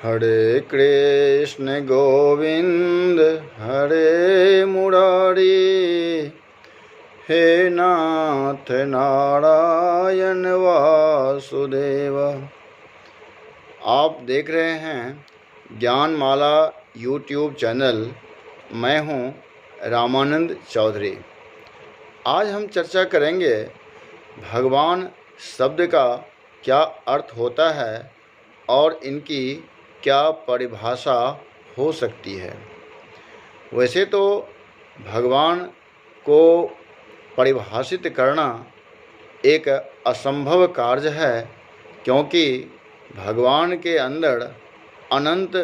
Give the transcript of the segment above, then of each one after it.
हरे कृष्ण गोविंद हरे मुरारी, हे नाथ नारायण वासुदेव। आप देख रहे हैं ज्ञानमाला यूट्यूब चैनल। मैं हूं रामानंद चौधरी। आज हम चर्चा करेंगे भगवान शब्द का क्या अर्थ होता है और इनकी क्या परिभाषा हो सकती है। वैसे तो भगवान को परिभाषित करना एक असंभव कार्य है, क्योंकि भगवान के अंदर अनंत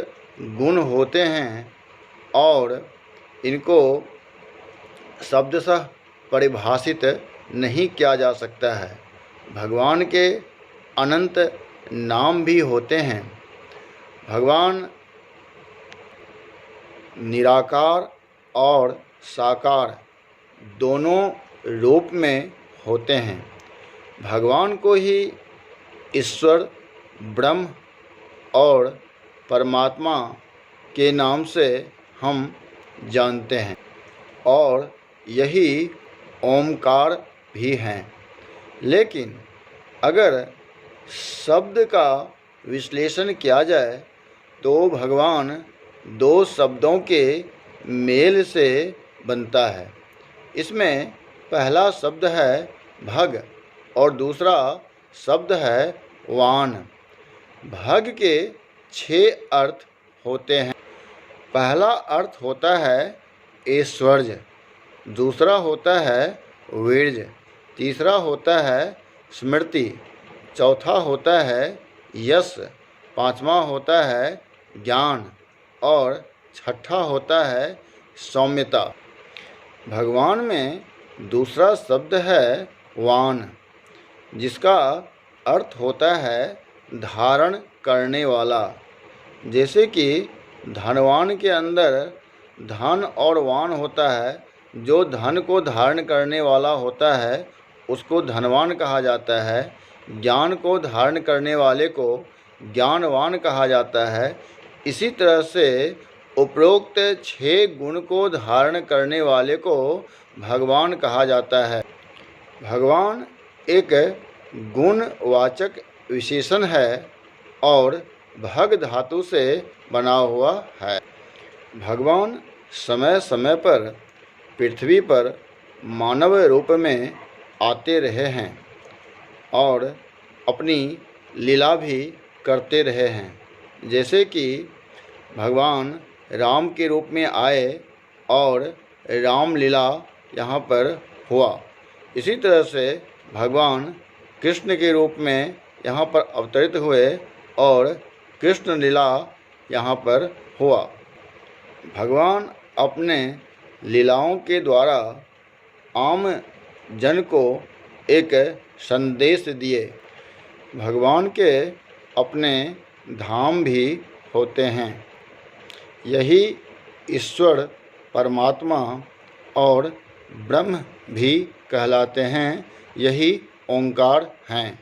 गुण होते हैं और इनको शब्दशः परिभाषित नहीं किया जा सकता है। भगवान के अनंत नाम भी होते हैं। भगवान निराकार और साकार दोनों रूप में होते हैं। भगवान को ही ईश्वर, ब्रह्म और परमात्मा के नाम से हम जानते हैं और यही ओमकार भी हैं। लेकिन अगर शब्द का विश्लेषण किया जाए तो भगवान दो शब्दों के मेल से बनता है। इसमें पहला शब्द है भग और दूसरा शब्द है वान। भग के 6 अर्थ होते हैं। पहला अर्थ होता है ऐश्वर्य, दूसरा होता है वीर्य, तीसरा होता है स्मृति, चौथा होता है यश, पांचवा होता है ज्ञान और छठा होता है सौम्यता। भगवान में दूसरा शब्द है वान, जिसका अर्थ होता है धारण करने वाला। जैसे कि धनवान के अंदर धन और वान होता है। जो धन को धारण करने वाला होता है उसको धनवान कहा जाता है। ज्ञान को धारण करने वाले को ज्ञानवान कहा जाता है। इसी तरह से उपरोक्त 6 गुण को धारण करने वाले को भगवान कहा जाता है। भगवान एक गुणवाचक विशेषण है और भग धातु से बना हुआ है। भगवान समय समय पर पृथ्वी पर मानव रूप में आते रहे हैं और अपनी लीला भी करते रहे हैं। जैसे कि भगवान राम के रूप में आए और राम लीला यहाँ पर हुआ। इसी तरह से भगवान कृष्ण के रूप में यहाँ पर अवतरित हुए और कृष्ण लीला यहाँ पर हुआ। भगवान अपने लीलाओं के द्वारा आम जन को एक संदेश दिए। भगवान के अपने धाम भी होते हैं। यही ईश्वर, परमात्मा और ब्रह्म भी कहलाते हैं। यही ओंकार हैं।